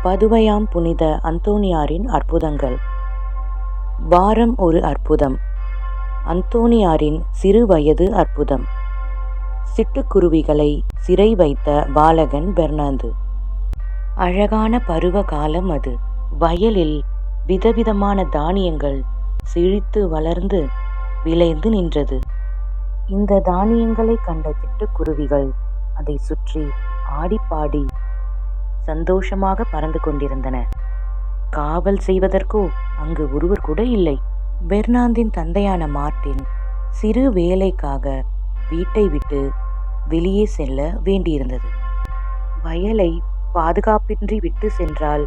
பதுவையாம் புனித அந்தோணியாரின் அற்புதங்கள். வாரம் ஒரு அற்புதம். அந்தோணியாரின் சிறு வயது அற்புதம். சிட்டுக்குருவிகளை சிறை வைத்த பாலகன் பெர்னாந்து. அழகான பருவ காலம் அது. வயலில் விதவிதமான தானியங்கள் செழித்து வளர்ந்து விளைந்து நின்றது. இந்த தானியங்களை கண்ட சிட்டுக்குருவிகள் அதை சுற்றி ஆடிப்பாடி சந்தோஷமாக பறந்து கொண்டிருந்தன. காவல் செய்வதற்கோ அங்கு ஒருவர் கூட இல்லை. பெர்னாந்தின் தந்தையான மார்ட்டின் சிறு வேலைக்காக வீட்டை விட்டு வெளியே செல்ல வேண்டியிருந்தது. வயலை பாதுகாப்பின்றி விட்டு சென்றால்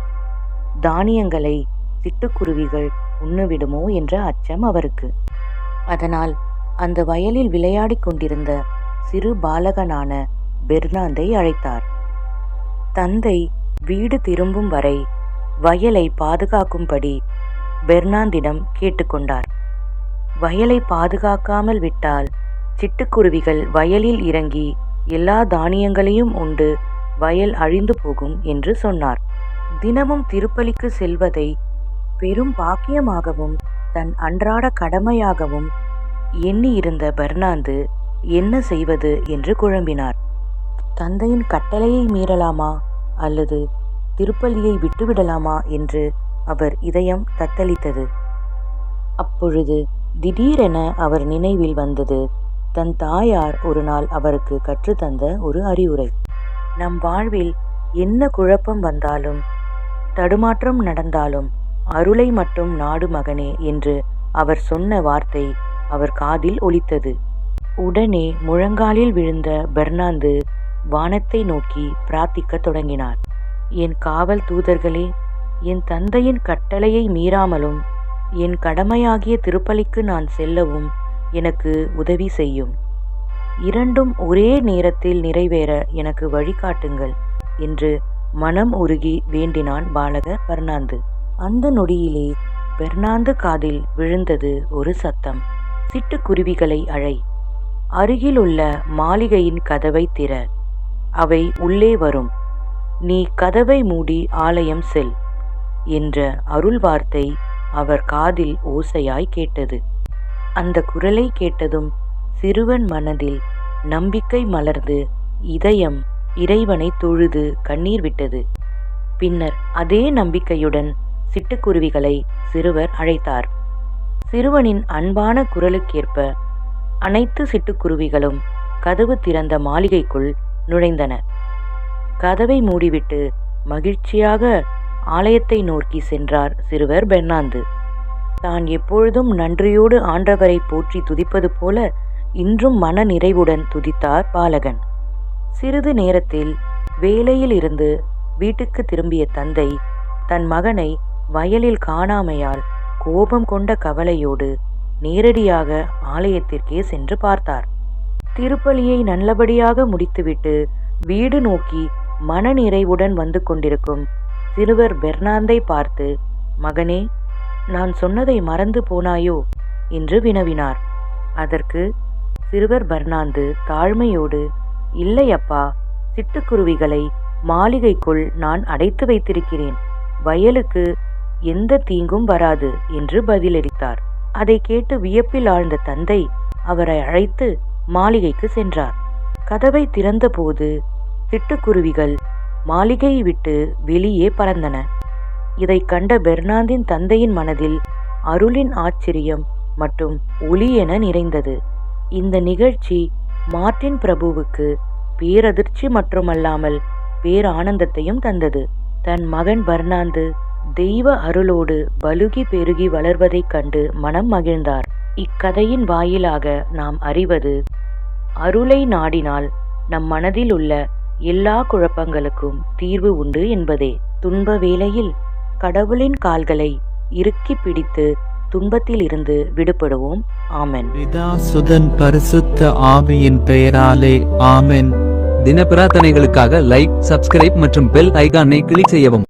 தானியங்களை சிட்டுக்குருவிகள் உண்ணுவிடுமோ என்ற அச்சம் அவருக்கு. அதனால் அந்த வயலில் விளையாடிக் கொண்டிருந்த சிறு பாலகனான பெர்னாந்தை அழைத்தார். தந்தை வீடு திரும்பும் வரை வயலை பாதுகாக்கும்படி பெர்னாந்திடம் கேட்டுக்கொண்டார். வயலை பாதுகாக்காமல் விட்டால் சிட்டுக்குருவிகள் வயலில் இறங்கி எல்லா தானியங்களையும் உண்டு வயல் அழிந்து போகும் என்று சொன்னார். தினமும் திருப்பலிக்கு செல்வதை பெரும் பாக்கியமாகவும் தன் அன்றாட கடமையாகவும் எண்ணியிருந்த பெர்னாந்து என்ன செய்வது என்று குழம்பினார். தந்தையின் கட்டளையை மீறலாமா அல்லது திருப்பலியை விட்டுவிடலாமா என்று அவர் இதயம் தத்தளித்தது. அப்பொழுது திடீரென அவர் நினைவில் வந்தது தன் தாயார் ஒரு நாள் அவருக்கு கற்றுத்தந்த ஒரு அறிவுரை. நம் வாழ்வில் என்ன குழப்பம் வந்தாலும் தடுமாற்றம் நடந்தாலும் அருளை மட்டும் நாடு மகனே என்று அவர் சொன்ன வார்த்தை அவர் காதில் ஒலித்தது. உடனே முழங்காலில் விழுந்த பெர்னாந்து வானத்தை நோக்கி பிரார்த்திக்க தொடங்கினார். என் காவல் தூதர்களே, என் தந்தையின் கட்டளையை மீறாமலும் என் கடமையாகிய திருப்பலிக்கு நான் செல்லவும் எனக்கு உதவி செய்யும். இரண்டும் ஒரே நேரத்தில் நிறைவேற எனக்கு வழிகாட்டுங்கள் என்று மனம் உருகி வேண்டினான் பாலக பெர்னாந்து. அந்த நொடியிலே பெர்னாந்து காதில் விழுந்தது ஒரு சத்தம். சிட்டுக்குருவிகளை அழை, அருகிலுள்ள மாளிகையின் கதவை திற, அவை உள்ளே வரும், நீ கதவை மூடி ஆலயம் செல் என்ற அருள் வார்த்தை அவர் காதில் ஓசையாய் கேட்டது. அந்த குரலை கேட்டதும் சிறுவன் மனதில் நம்பிக்கை மலர்ந்து இதயம் இறைவனை தொழுது கண்ணீர் விட்டது. பின்னர் அதே நம்பிக்கையுடன் சிட்டுக்குருவிகளை சிறுவர் அழைத்தார். சிறுவனின் அன்பான குரலுக்கேற்ப அனைத்து சிட்டுக்குருவிகளும் கதவு திறந்த மாளிகைக்குள் நுழைந்தன. கதவை மூடிவிட்டு மகிழ்ச்சியாக ஆலயத்தை நோக்கி சென்றார் சிறுவர் பெர்னாந்து. தான் எப்பொழுதும் நன்றியோடு ஆண்டவரை போற்றி துதிப்பது போல இன்றும் மன நிறைவுடன் துதித்தார் பாலகன். சிறிது நேரத்தில் வேலையில் இருந்து வீட்டுக்கு திரும்பிய தந்தை தன் மகனை வயலில் காணாமையால் கோபம் கொண்ட கவலையோடு நேரடியாக ஆலயத்திற்கே சென்று பார்த்தார். திருப்பலியை நல்லபடியாக முடித்துவிட்டு வீடு நோக்கி மன நிறைவுடன் வந்து கொண்டிருக்கும் சிறுவர் பெர்னாந்தை பார்த்து, மகனே, நான் சொன்னதை மறந்து போனாயோ என்று வினவினார். அதற்கு சிறுவர் பெர்னாந்து தாழ்மையோடு, இல்லை அப்பா, சிட்டுக்குருவிகளை மாளிகைக்குள் நான் அடைத்து வைத்திருக்கிறேன், வயலுக்கு எந்த தீங்கும் வராது என்று பதிலளித்தார். அதை கேட்டு வியப்பில் ஆழ்ந்த தந்தை அவரை அழைத்து மாளிகைக்கு சென்றார். கதவை திறந்தபோது சிட்டுக்குருவிகள் மாளிகையை விட்டு வெளியே பறந்தன. இதை கண்ட பெர்னாந்தின் தந்தையின் மனதில் அருளின் ஆச்சரியம் மற்றும் ஒளி என நிறைந்தது. இந்த நிகழ்ச்சி மார்ட்டின் பிரபுவுக்கு பேரதிர்ச்சி மட்டுமல்லாமல் பேரானந்தத்தையும் தந்தது. தன் மகன் பெர்னாந்து தெய்வ அருளோடு பலுகி பெருகி வளர்வதைக் கண்டு மனம் மகிழ்ந்தார். இக்கதையின் வாயிலாக நாம் அறிவது, அருளை நாடினால் நம் மனதில் உள்ள எல்லா குழப்பங்களுக்கும் தீர்வு உண்டு என்பதே. துன்ப வேளையில் கடவுளின் கால்களை இறுக்கி பிடித்து துன்பத்தில் இருந்து விடுபடுவோம். ஆமென். பிதா சுதன் பரிசுத்த ஆவியின் பெயராலே ஆமென். தின பிரார்த்தனைகளுக்காக லைக், சப்ஸ்கிரைப் மற்றும் பெல் ஐகானை கிளிக் செய்யவும்.